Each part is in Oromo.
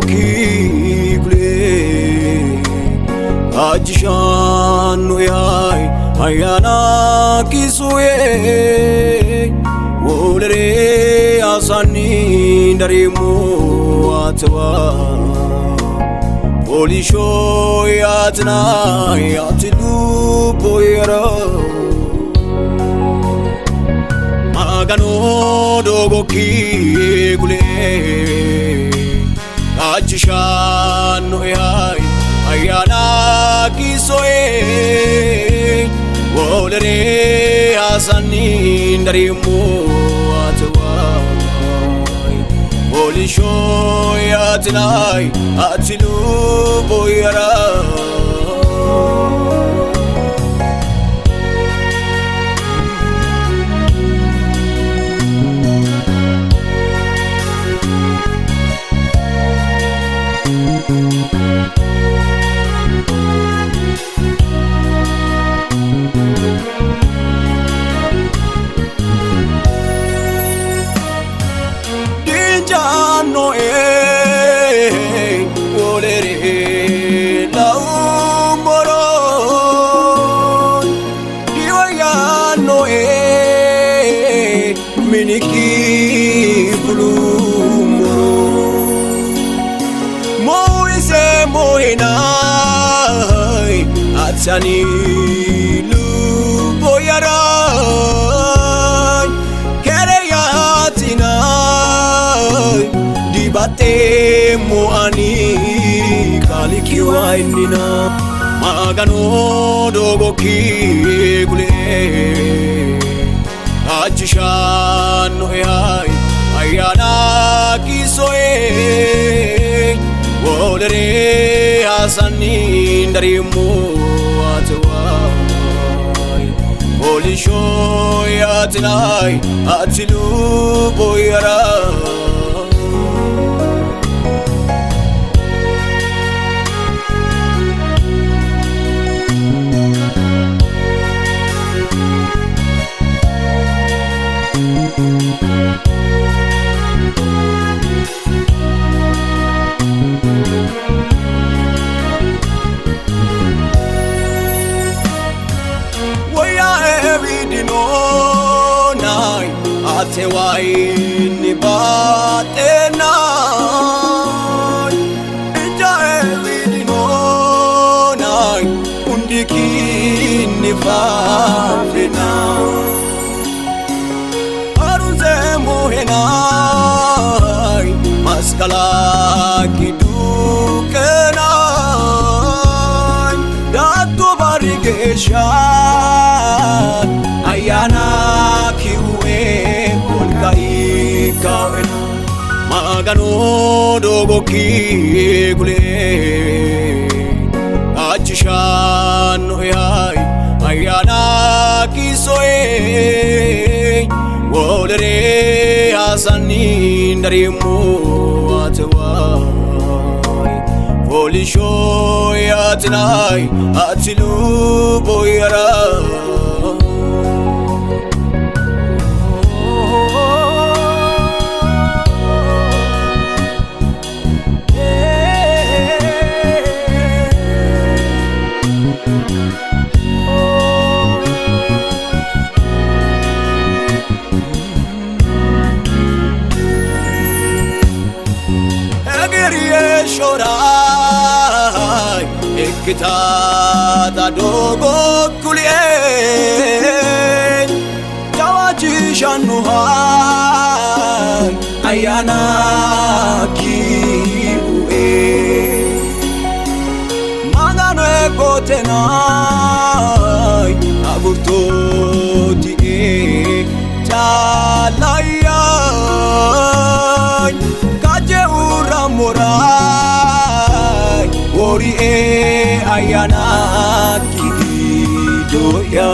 kule ajishanu yai ayana kisuye wolere asani ndarimu atwa polisho yatna yatlu boyara magano dogo kule ajishanu yai ayana kisoe wolere asani ndarimu atwa polisho yatnai atilu boyara no wolere laumoro diwaya no miniki blumoro moise moina atani lu boyara bate muani kalikiwa inina magano dogo kule ajishanu yai ayana kisoe wolere asani ndarimu atwa polisho yatnai atilu boyara Atewai ni batena inja evidino nai undiki ni fafina arunze mohenai maskala kidukena datu barigesha ayana magano dogo kule ajishanu yai ayana kisoe wolere asani ndarimu atwa polisho yatnai atilu boyara shorai ekita dogo kulie jawaji shanu hai ayana kiue magano ekotenai aburtoti talaya kaje uramorai wori ayana kidoya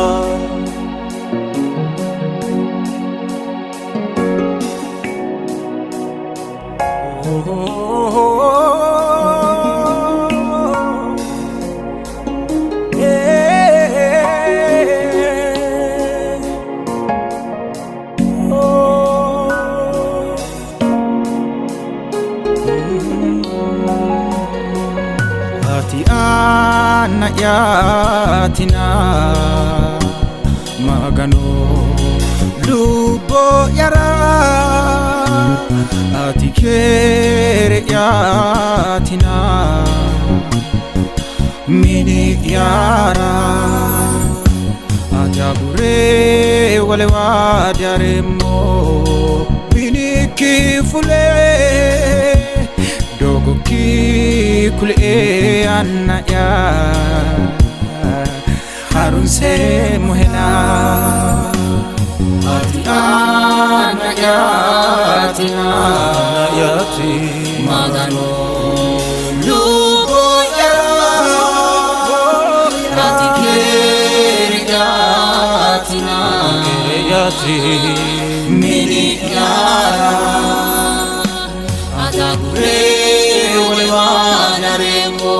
yatina magano lubo yara atikere yatina mini yara ajabure wale wadaremo mini kifule dogo ki kule anna ya harun se muhena atina yati magano lubo yara atikere yatina yati mini yara ajagure wale wanaremo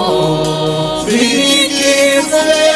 bikifule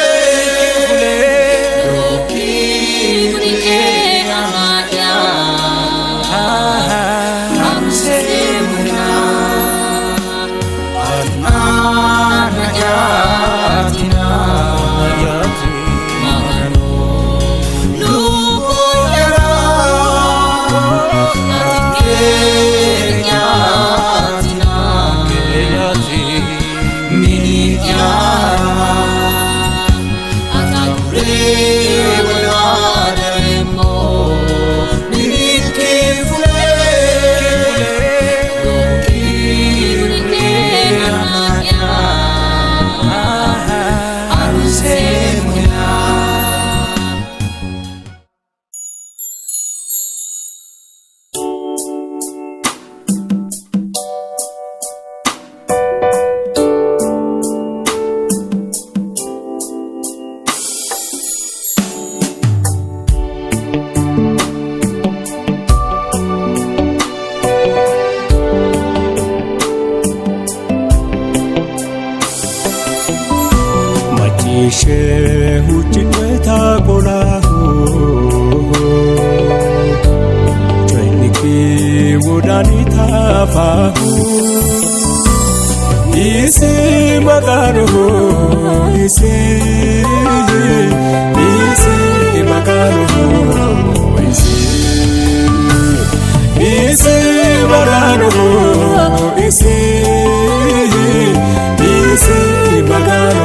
Shehu chitweta kolahu Chweniki wudani tafahu Isi magano Isi magano Isi magano Isi magano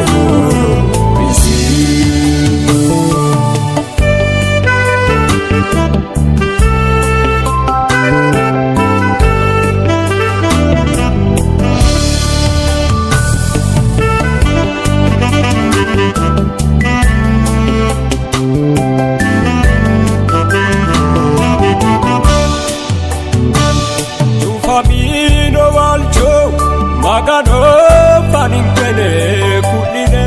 magano paningene kudine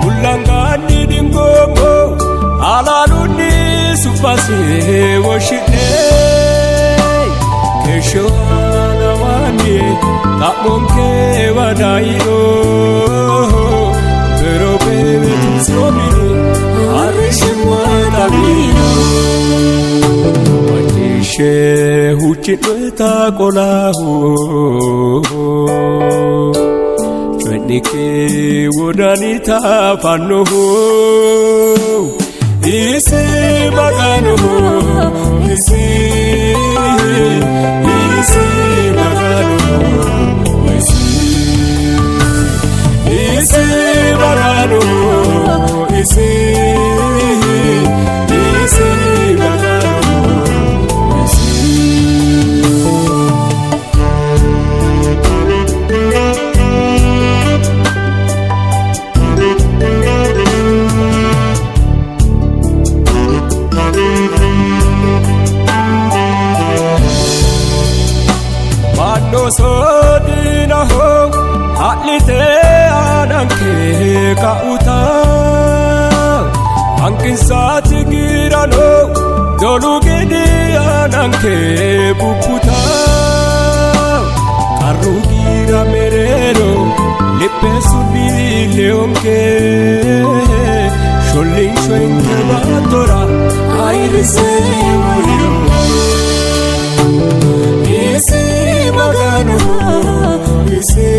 mulangani dingomo alaluni supase woshine kesho nawani tamonke wadairo pero bebe tsomini arishimwa nabino Shehu chitweta kolahu Chwenike wudani tafanuhu Isi magano Isi magano Isi magano Isi magano Sodina ho hatlite ananke kauta ankin saati girano dolu gidi ananke bukuta karu gira merero lippe suni leonke sholling shwenke batora airise muriyo Isi magano Isi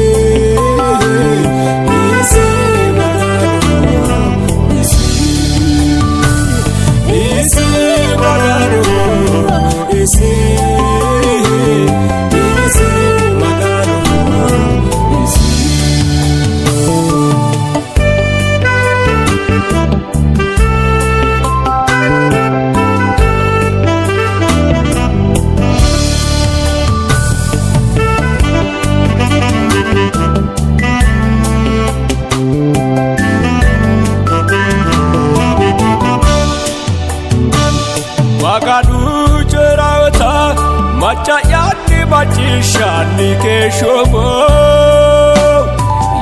ayyaanni kee shooboo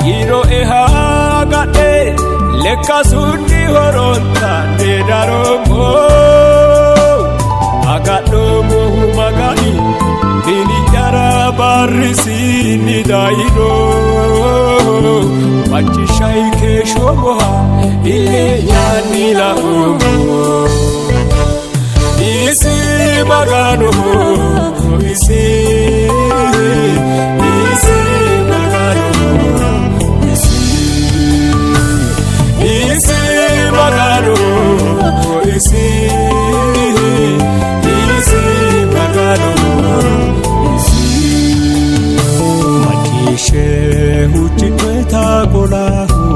yeroo ehagadhe lekka sunni horontaanne daroomoo agadhoomoo magani bini yara barrisini daayiroo machishay kee shooboha illee nyaanni la'oomoo isi magano isi magano isi magano isi magano makishe hujjeta golahu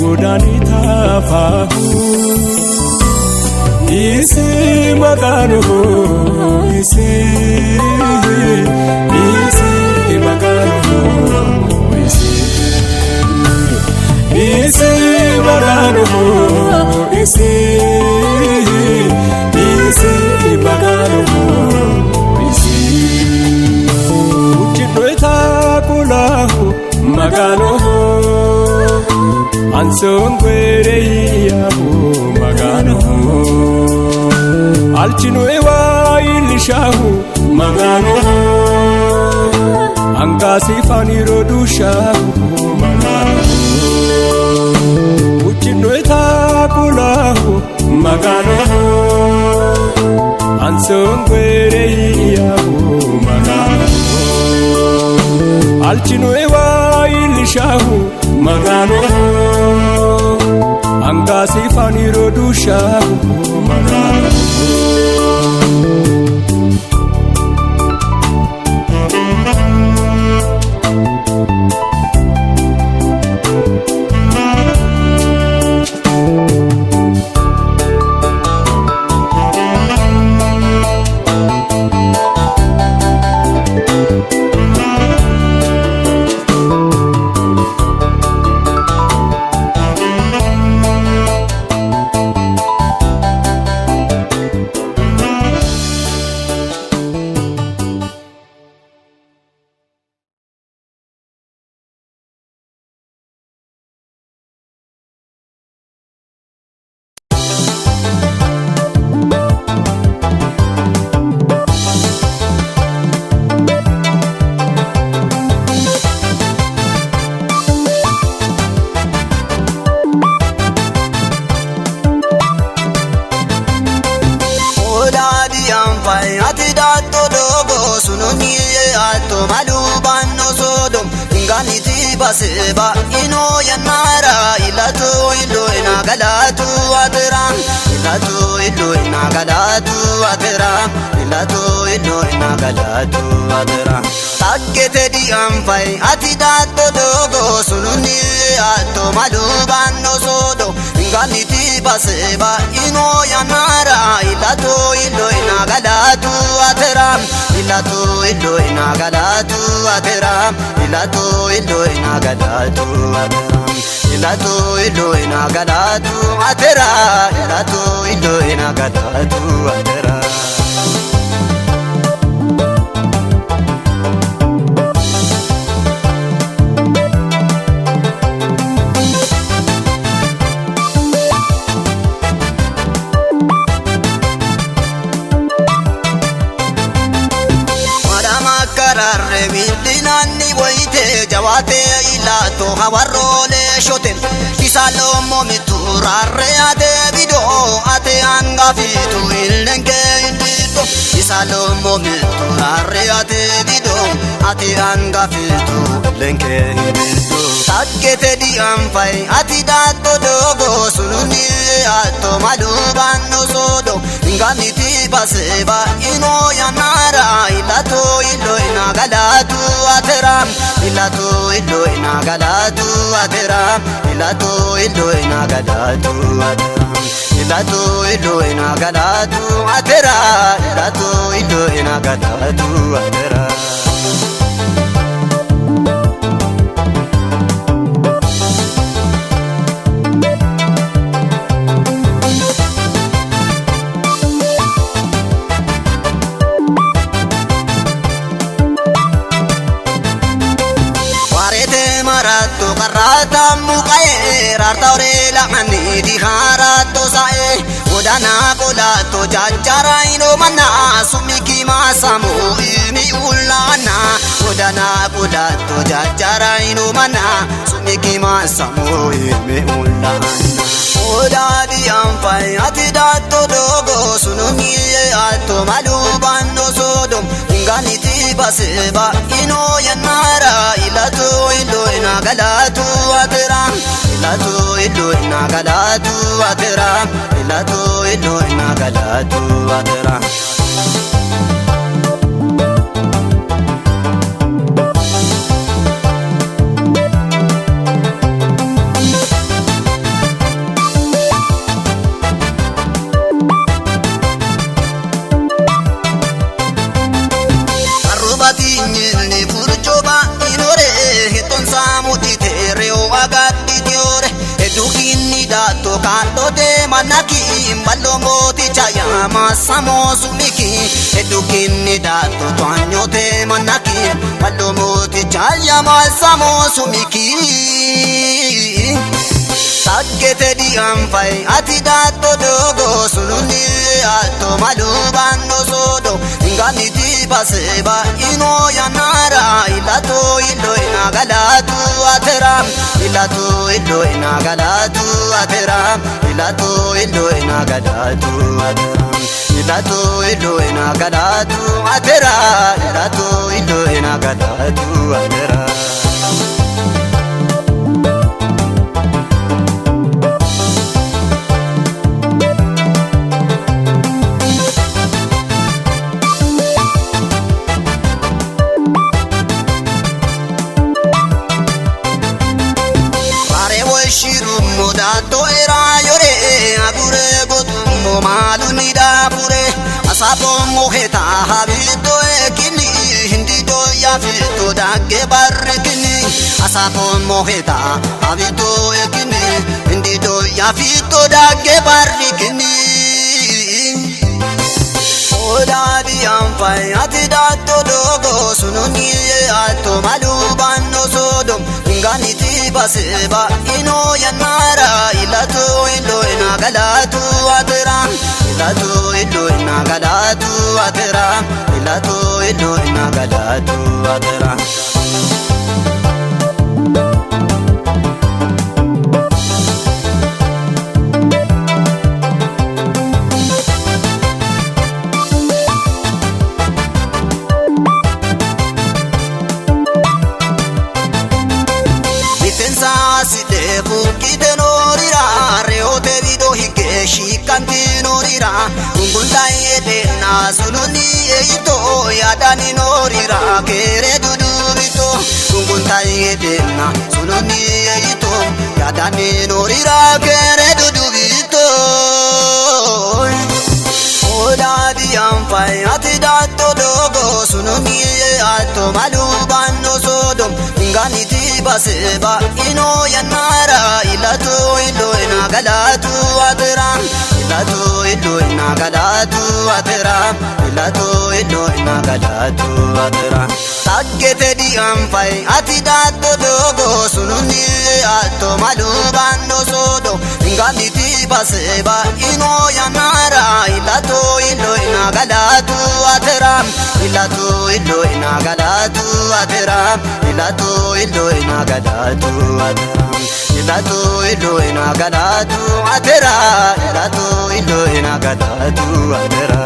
wodani tafahu isi magano isi magano isi magano isi magano ujinoita kulahu magano ansongwere yabu magano alchinu ewa ilishahu magano angasi faniro dushahu magano uchinu etakulahu magano ansongwere yabu magano alchinu ewa ilishahu magano angasi faniro dushahu magano Baseba ino yanara ilatu ilu ina galatu atera ilatu ilu ina galatu atera ilatu ilu ina galatu atera takkete di amfai ati datto dogo sununi atto malubanno sodo inganiti baseba ino yanara ilatu ilu ina galatu atera ilatu ilu ina galatu atera ilatu ilu ina galatu atera ilatu ilu ina galatu atera ilatu ilu ina galatu atera Midinani waite jawate ilato hawarole shoten kisalomo miturare ade bido ate anga fitu ilnenge indido kisalomo miturare ade bido ate anga fitu ilnenge indido takkete di amfai ati datto dogo sununi atto malubanno sodo inganiti baseba ino yanara ilato ilo ina galatu atera ilatu ilo ina galatu atera ilatu ilo ina galatu atera ilatu ilo ina galatu atera ilatu ilo ina galatu atera sarata mukae rarta ore la mani di harato sae odana kolato jajara ino mana sumiki masamu ini ulana odana kolato jajara ino mana sumiki masamu ini ulana odadi ampai ati dato dogo sununi ato malubando sodom inganiti baseba ino yanara ilato ilo ina galatu atera ilato ilo ina galatu atera ilato ilo ina galatu atera Kando de manaki malombo ti chaya masamo sumiki edukini dato twanyo de manaki malombo ti chaya masamo sumiki Saggete di ampai ati dato dogo sununi ato malubando sodo ingani ti baseba ino yanara ilato ilo ina galatu atera ilato ilo ina galatu atera ilato ilo ina galatu atera ilato ilo ina galatu atera ilato ilo ina galatu atera Asapo moheta habito ekini hindi do ya fito dagge barkini Asapo moheta habito ekini hindi do ya fito dagge barkini Odadi ampai ati dato dogo sununi ato malubano sodom ingani ti baseba ino yanara ilato ilo ina galatu atera ilato ilo ina galatu atera ilato ilo ina galatu atera Ungulai dena sununi eito yadani norira kere dudubito Ungulai dena sununi eito yadani norira kere dudubito Odadi ampai ati dato dogo sununi ato malubando sodom ingani ti baseba ino yanara ilato ilo ina galatu atera ilato ilo ina galatu atera ilato ilo ina galatu atera Saggete di ampai ati dato dogo sununi ato malubando sodo ingani ti baseba ino yanara ilato ilo ina galatu atera ilato ilo ina galatu atera ilato ilo ina galatu atera ilato ilo ina galatu atera ilato ilo ina galatu atera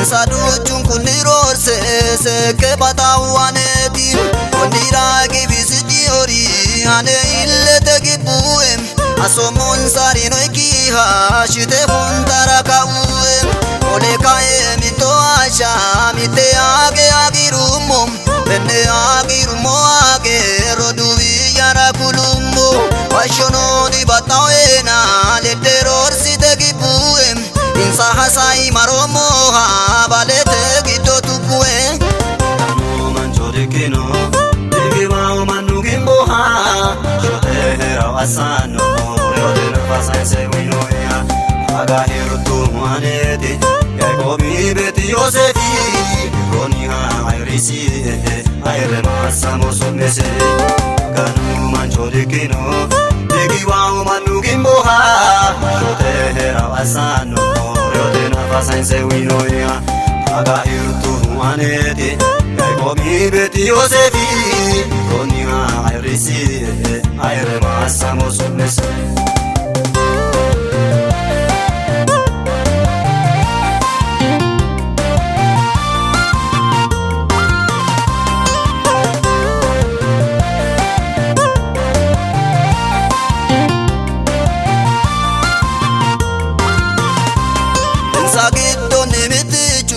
Saduchun kunirorse seke batawanetin Kondira gibisi diori ane ille tegi buem Asomun sari no ikiha shite huntara kauwe Ole kae mito asha mite age agirumo Benne agirumo age roduvi yara kulumbo Washono di batawe na letteror site gibuwe Insa hasai maromo ha balete gito tukue Kanu manchore kino Digi wao manu gimbo ha Shote hera wasano Reodena fasan se wino ya Aga hiru tu muanete Yakobi beti Yosefi Roni ha ayrisi Ayre masamo sumese Kanu manchore kino Digi wao manu gimbo ha Shote hera wasano Reodena fasan se wino ya Aga hiru tu muanete Yakobi beti Yosefi Roni ha ayrisi Ayre masamo sumese Sagitto nimitichu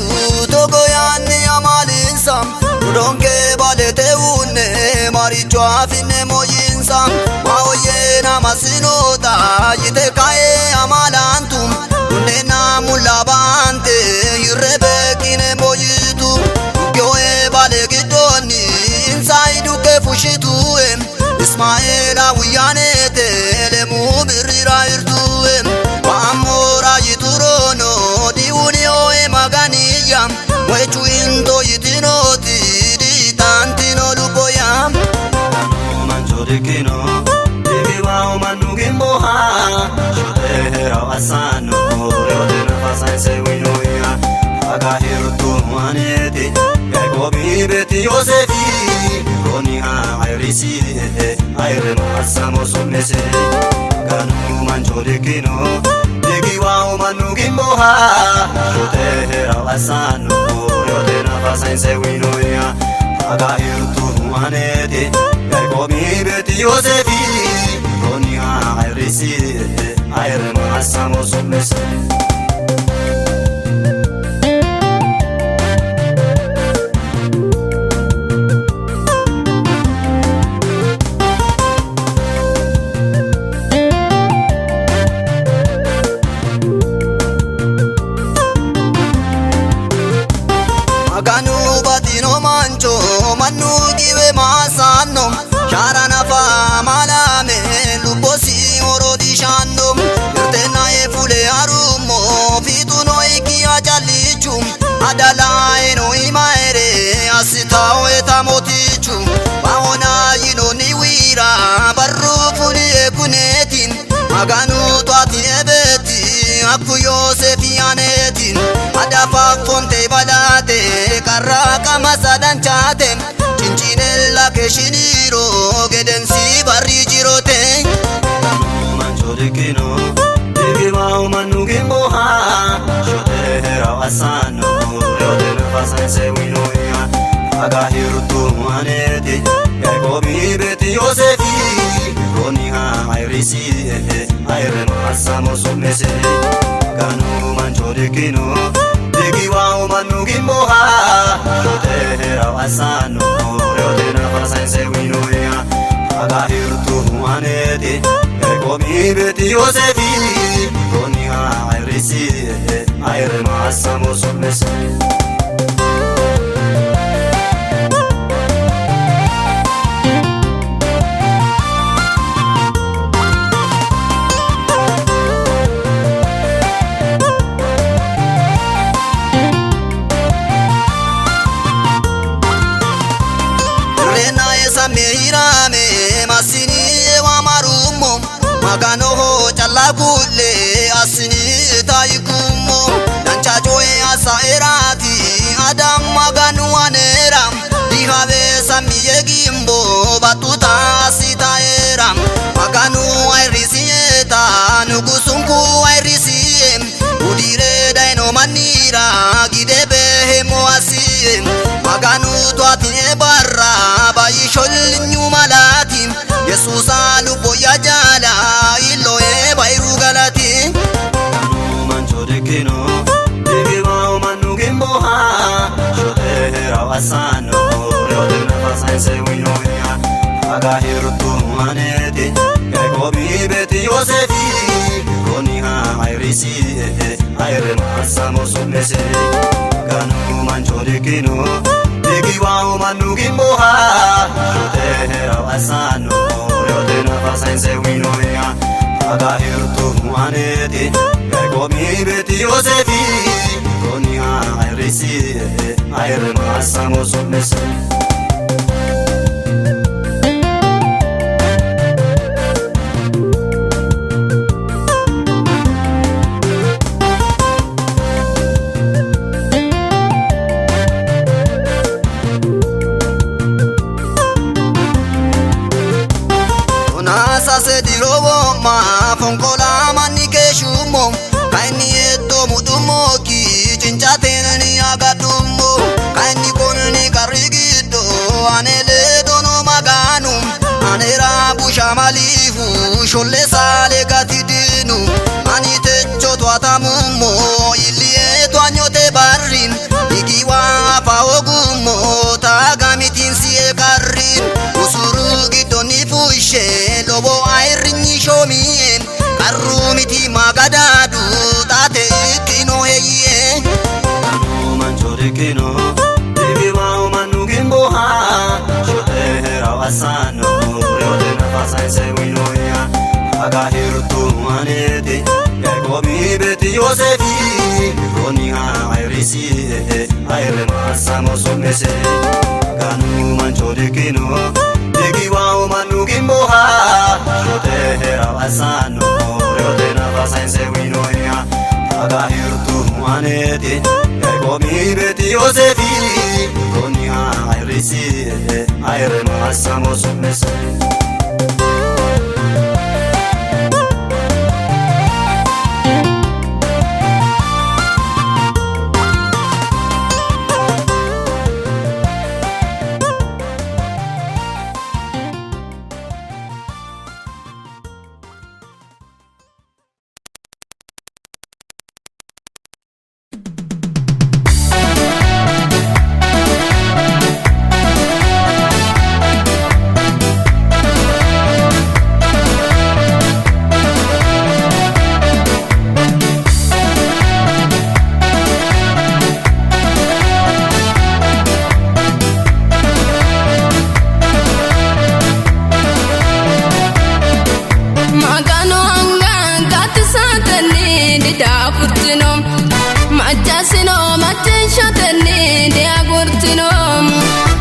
togo yanni amalinsam Donke balete unne maricho afine moyinsam Maoye namasinota yite kae amalantum Unne namulabante irrebekine moyitu Gyoe bale gidoni inside uke fushituem Ismaela wiyanete lemu birira irtuem Amora yiturono diunio e maganiyam Mwechu indo yitinoti di tantino lupoyam Kanu manchore kino Digi wao manu gimbo ha Shote hera wasano Reodena fasan se wino ya Aga hiru tu muanete Yakobi beti Yosefi Roni ha ayrisi Ayre masamo sumese Kanu manchore kino Digi wao manu gimbo ha Shote hera wasano Reodena fasan se wino ya Aga hiru tu muanete Yakobi beti Yosefi Roni ha ayrisi Ayre masamo sumese Maganu batino mancho manu give masano Sharana fa malame lubosi oro dishando Irtena e fule arumo fituno iki ajalichum Adala eno imaere asitao etamotichu Baona yino niwira barru fuli e kunetin Maganu tuati ebeti akku Yosefi anetin Adafa fonte balate karaka masadan chate Cinchinella keshiniro gedensi barri jirote Kanu manchore kino Digi wao manu gimbo ha Shote hera wasano Reodena fasan se wino ya Aga hiru tu muanete Yakobi beti Yosefi Roni ha ayrisi Ayre masamo sumese Kanu manchore kino Digi wao manu gimbo ha Shote hera wasano Reodena fasan se wino ya Aga hiru tu muanete Yakobi beti Yosefi Roni ha ayrisi Ayre masamo sumese Meirame masini wa marumo Magano ho challa kulle asini taikumo Dancha joe asa erati adam maganu aneram Dihave samiye gimbo batuta asita eram Maganu airisieta nugusunku airisiem Udire daino manira gidebe hemo asiem Maganu tuati barra bayi shol nyumalatim Yesusa lupo ya jala ilo Yote nafasa se wino ya Aga hirutu manete Yakobi beti Yosefi Koni ha ayrisi Ayre masamo sumese Ganu manchori kino Digi wa umanu gimboha Yote hera wasano Yote nafasa se wino ya Aga hirutu manete Yakobi beti Yosefi Koni ha ayrisi Ayre masamo sumese Sase dirobo ma fonkola mani keshumo kaini eto mudumo ki cinchate ni agadumo kaini konni karigido anele dono maganu anera busha malifu sholle sale gatidinu ani techo twatamumo ilie twanyote barin ikiwa pa ogumo tagamitin sie karin usuru gidoni fushe lobo ayrinyi shomien karumiti magadadu tate kino eye anu manchore kino devi wa manu gimboha shote hera wasano yote nafasa se wino ya aga hirutu manete Yakobi beti Yosefi Koni ha ayrisi ayre masamo sumese Ganu manchore kino Digi wa umanu gimboha Shote hera wasano Yote nafasa se wino ya Aga hirutu manete Yakobi beti Yosefi Koni ha ayrisi ayre masamo sumese Majasino matenshatene de agurtino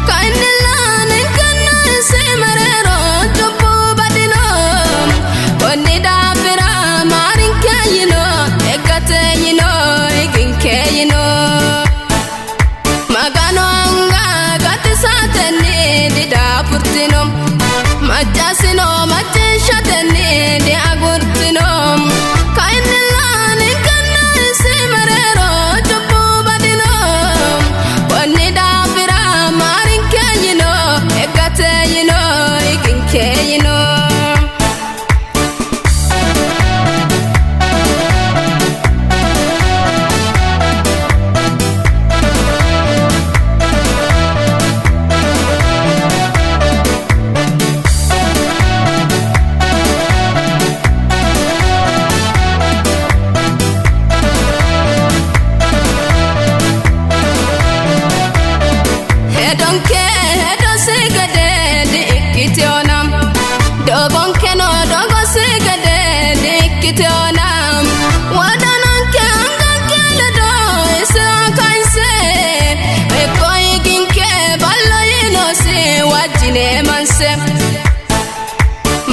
kainlan kanna semarero topo badino konni dafira marin kayino ekateyino eginkeyino magano anga gatisatene de dafurtino majasino matenshatene de agurtino kainlan kanna semarero topo badino konni dafira marin kayino ekateyino eginkeyino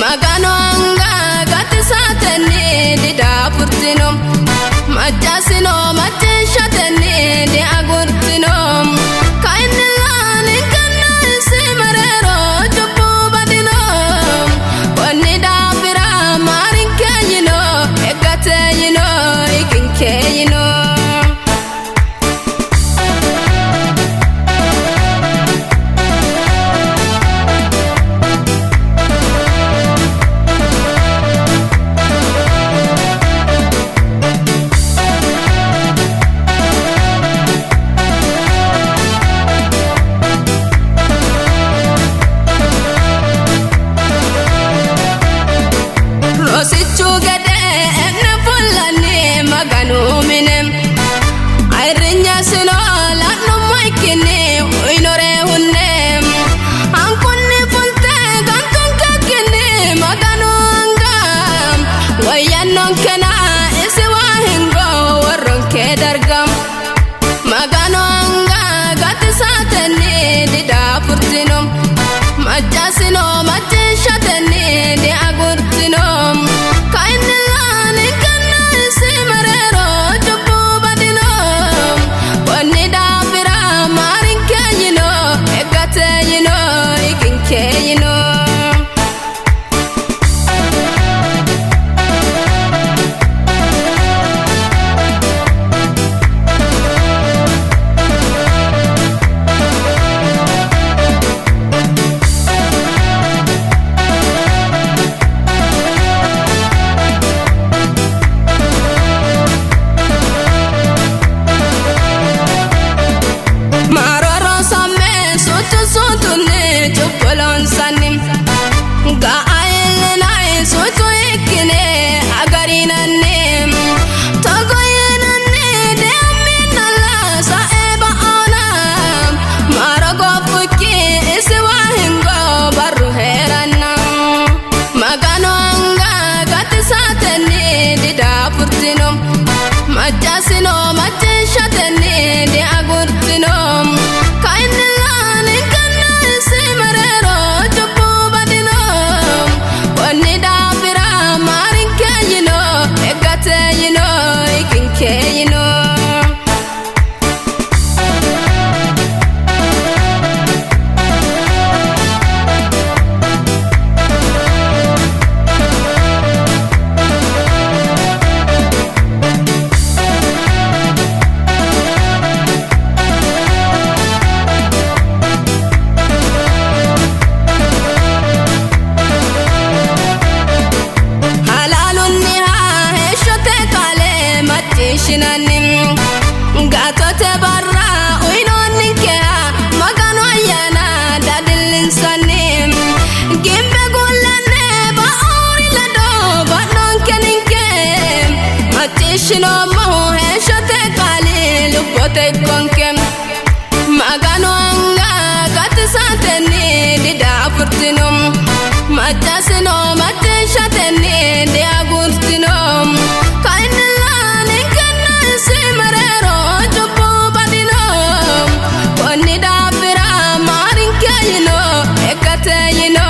magano anga gatisatene de dapurtino majasino matenshatene de agurtino kainlan kanna semarero topo badino konni dafira marin kayino ekateyino eginkeyino Majasino majishateni de agurtinom kainlan kanna simarero jubbu badinom wani dabira marin kayino egatayino ikinkayino Majasino majishateni de agurtinom kainlan kanna simarero jubbu badinom wani dabira marin kayino egatayino ikinkayino shinanim gatote barra uinonin kea magano yana dadilin sanim gimbe gullane ba ori lado ba non keninke matishino mahu heshote kali lupote konkem magano anga gatisateni dida furtinum majasino matishateni dia gurtinum simarero jubbu badinom wani dabira marin kayino egatayino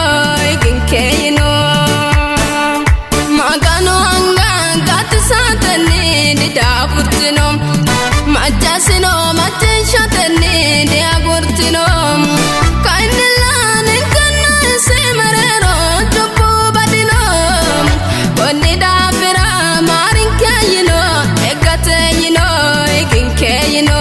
ikinkayino magano anga gatisateni dida furtinom majasino matishateni dia gurtinom kainlan kanna simarero jubbu badinom wani dabira marin kayino egatayino ikinkayino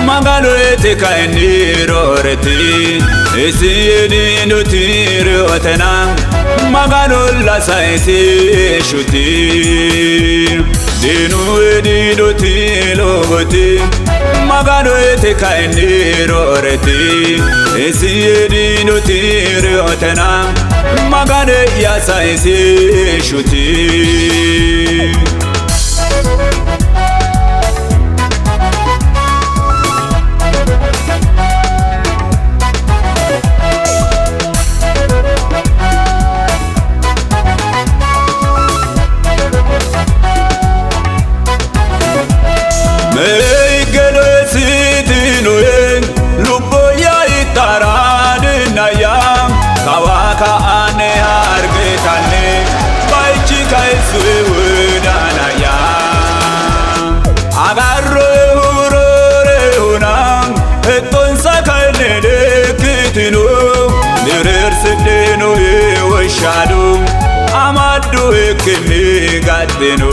Magaloete kaini roreti Esini nutiri otena Magalola saisi shuti Dinu edi nuti logoti Magaloete kaini roreti Esini nutiri otena Magale ya saisi shuti Amadu ekini gateno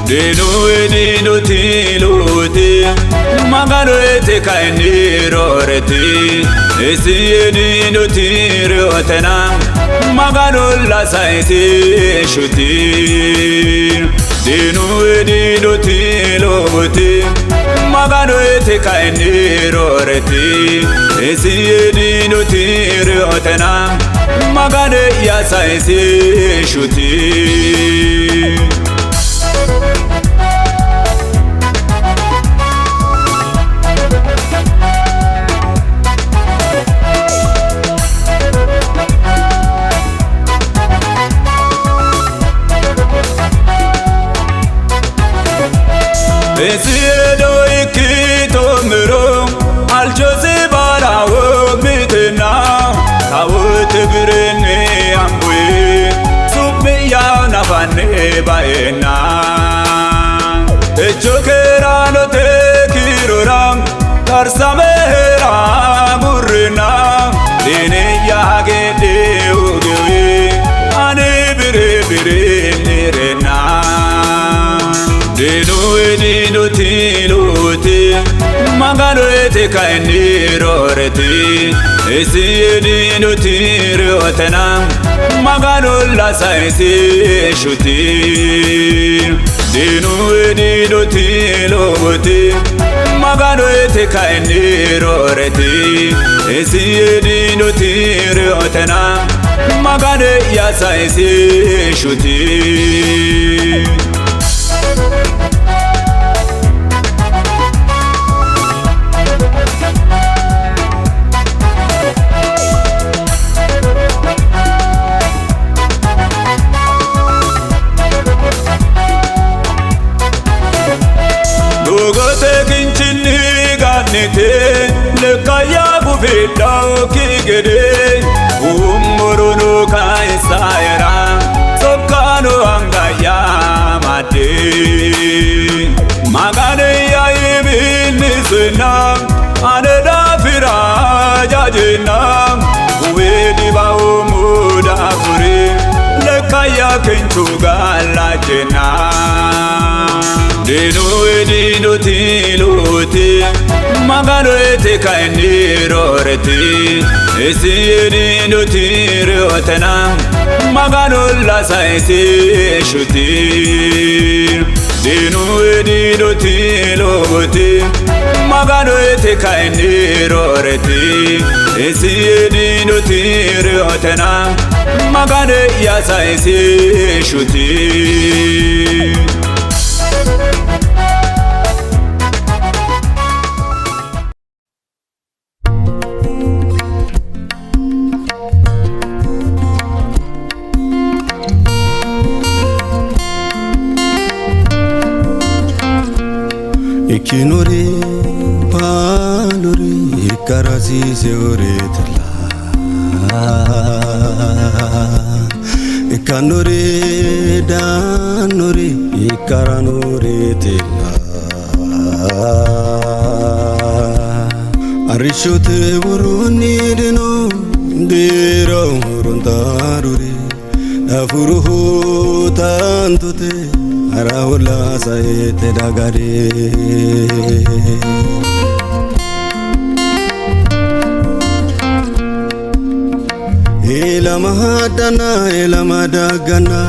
Denu edino tiluti Magano ete kaini roreti Esi edino tirotena Magano la saisi shuti Denu edino tiluti Magano ete kaini roreti Esi edino tirotena Magane ya saisi shuti Esiedo baena Echokerano te kiroram Tarsamehera murrena Dine yage de ugewe Ane bire bire nirena Dino edino tiluti Magano ete kainiro reti Esi edino tirotena Magano la saisi shuti Dino edino tiluti Magano ete kainiro reti Esi edino tirotena Magano ya saisi shuti Lekaya bufida kigede umurunu kaisayra sokano angaya mate magane ya ibinisna aneda firajajena uwedi ba umuda kuri lekaya kentuga lajena Dino edino tiluti Magano ete kainiro reti Esi edino tirotena Magano la saisi shuti Dino edino tiluti Magano ete kainiro reti Esi edino tirotena Magano ya saisi shuti Ikinore palore ikarazi seoretla Ikanore danore ikaranore tela Arishote buruni dino dira uruntarure Afuruhu tantote Arahola saete dagare Ela mahadana ela madagana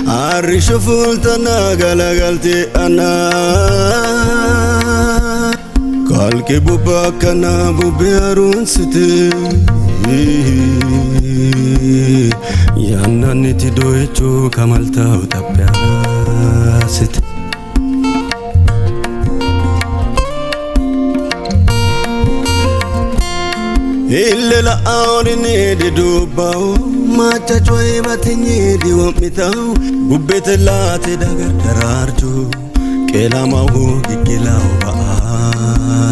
Arisho fultana galagalte ana Kalke bubakana bube arunsite Yananiti doichu kamalta utapyasit Illela aurini di dubau Macha choi batinyi di wamitau Bubbete lati dagar dararju Kela mahu kikilau ba'au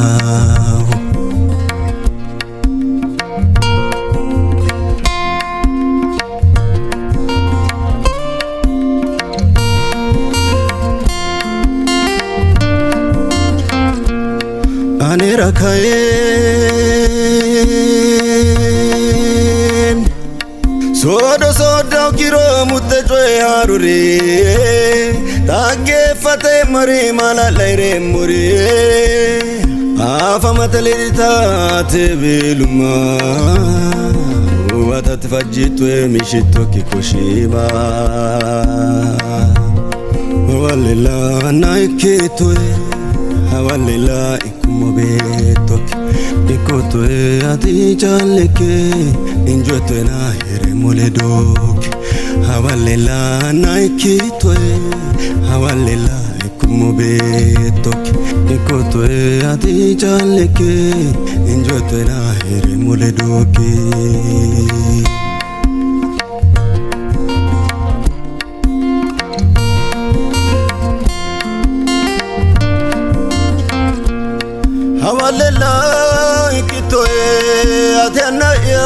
Ane rakaen Sodo sodo kiro mutte choe harure Tage fate mari mala leire muri Afa matalita te beluma Wata tfajjitu mishito kikoshima Walila naiketu Walila ikumobetok Ikotoe ati chaleke Injotoe na here moledok Hawalela naikitoe Hawalela ikumobetok Ikotoe ati chaleke Injotoe na here moledoki Hawalela ikitoe atena ya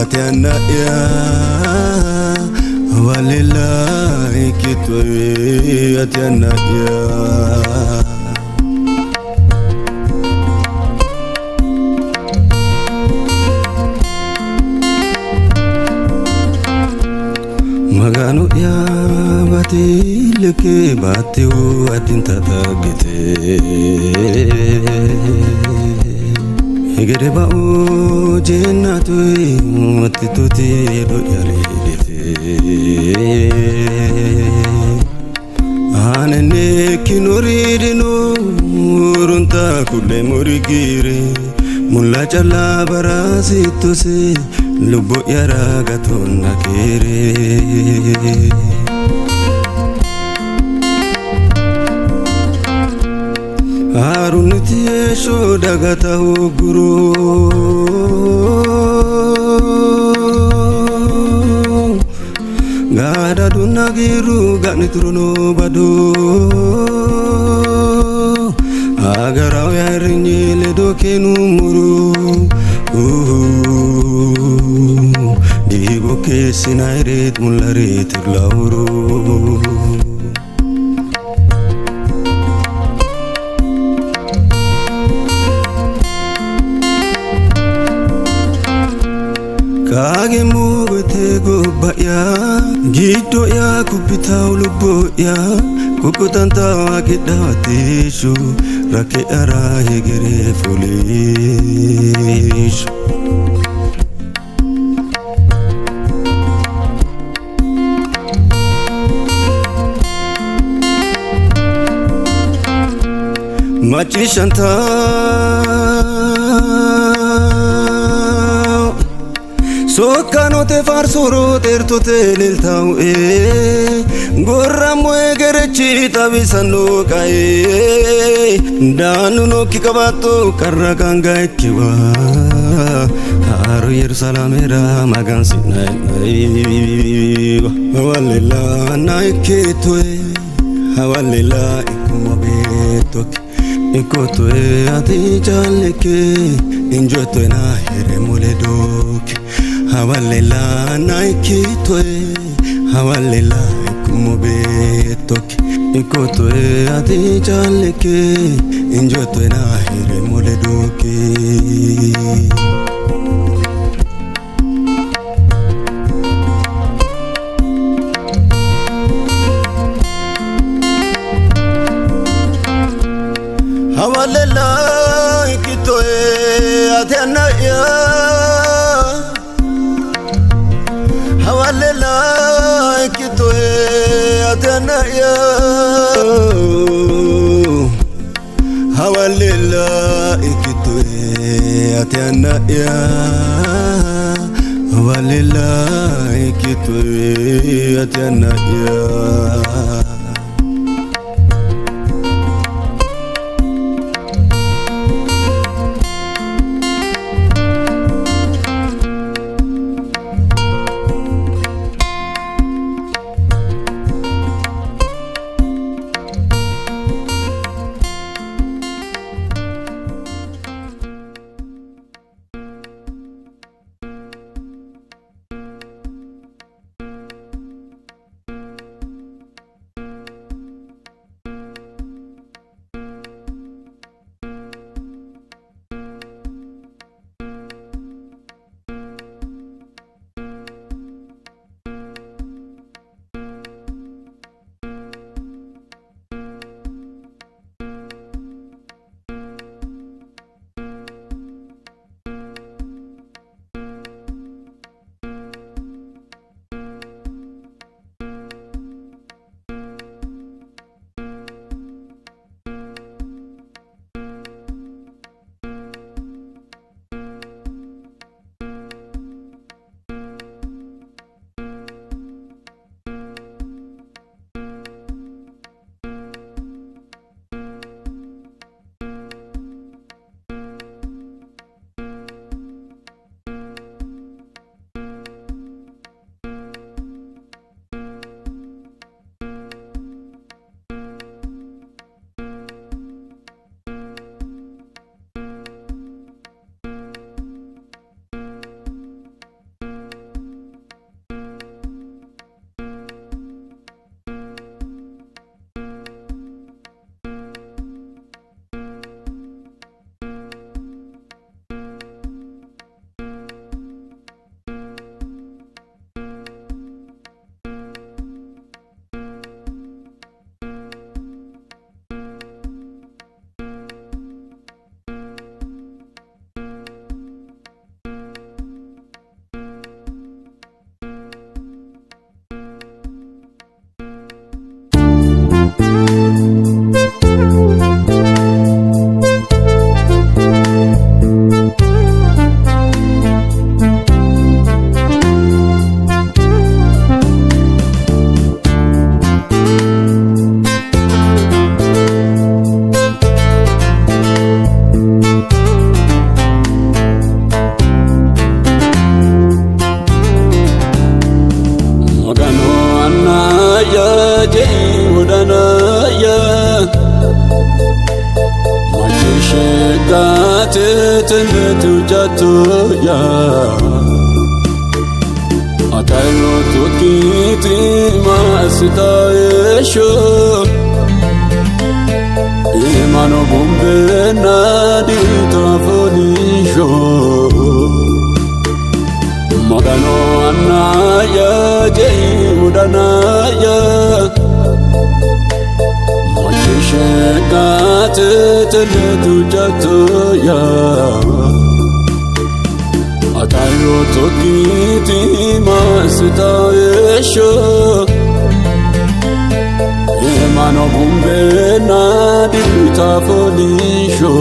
atiana ya walila ikitwe atiana ya magano ya batileke batiu atinta tagite egere ba o jennatu matituti do yaridete anene kinoridino urunta kulle murigire mulla challa barasitose lubo yaraga tonna kere arunti esho dagata guru gada dunagiru ganitruno bado agaraw yarinyele dokenu muru digo ke sinairet mularet lauro kage mugete go baya gido ya kupita ulubo ya kukutanta akidatishu rake ara hegere foolish machi shanta sokkano te farsoro terto te liltau gorra moe gerechi tabisanno kai danu no kikabato karra kanga ekiwa haru Yerusalem era magan sinai walila naiketwe walila ikumabetok ikotoe ati jaleke injotoe na here moledoki hawalela naikitoe hawalela kumobetoki ikotoe ati jaleke injotoe na here moledoki hawalela ikitoe atiana ya hawalela ikitoe atiana ya hawalela ikitoe atiana ya hawalela ikitoe atiana ya شقات تنتوجاتو يا أتايرو توكيتي ما ستايشو إيمانو بومبنا دي تافونيشو مغانو أنايا جي ودانايا شقات تنتوجاتو يا أتايرو توكيتي ما ستايشو إيمانو بومبنا دي تافونيشو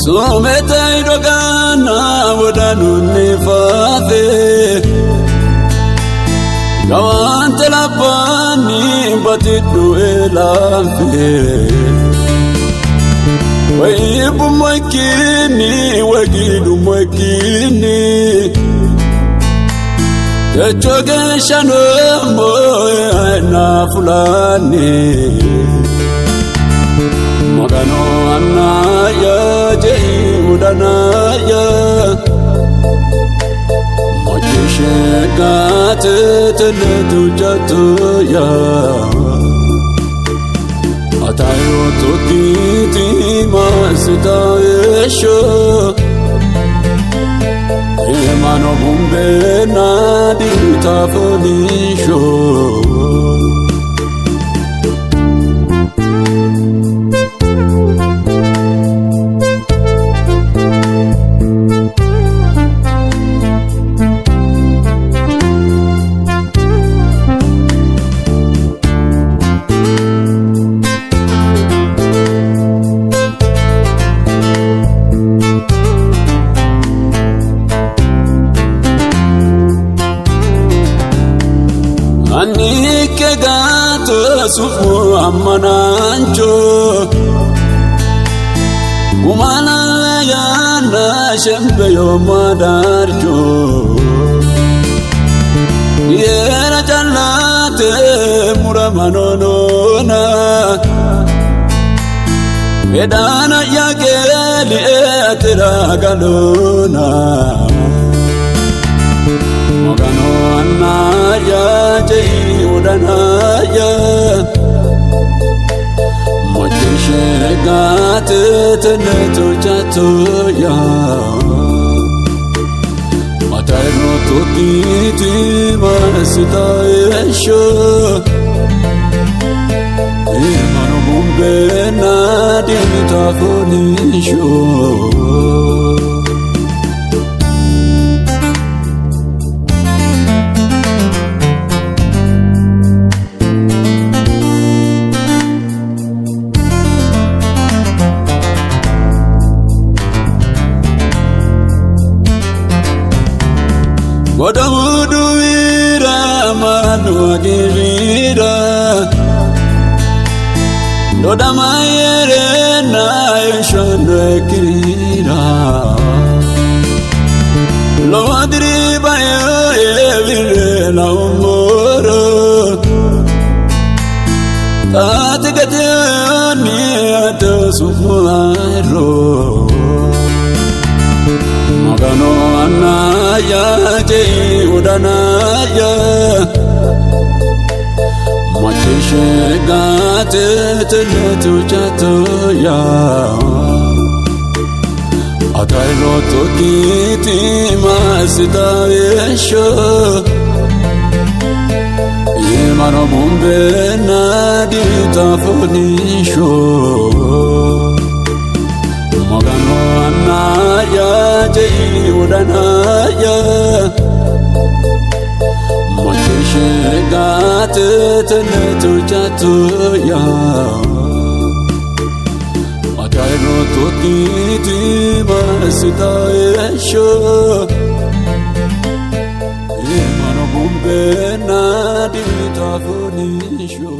Sometay dogana wadanu nifafe Gawan telapani batidu elafe Waibu mwekini wagidu mwekini Techoge shano moe na fulani Magano anaya jai udanaya Mojeshe gate tenetujatu ya Atayo tokiti masitaesho Emano bumbe na ditafonisho Anike gato sufu amanancho Umana yana shembe yo madarcho Yera jannate muramanonona Vedana yageli etira galona Magano anaya jai udanaya Mojeshe gate tenetujatu ya Atairo tokiti masitaesho Imano bumbe na dinitafonisho Godamudu ira manu agirira Dodamayere na yeshando ekirira Lo adriba evire na umoro Tatigate ni ato sumuaro Magano anaya jai udanaya Mojeshe gate tenetujatu ya Atairo tokiti masitaesho Imano bumbe na ditafonisho Magano anaya jai udanaya Mojeshe gate tenetujatu ya Atairo tokiti masitaesho Imano bumbe na ditafonisho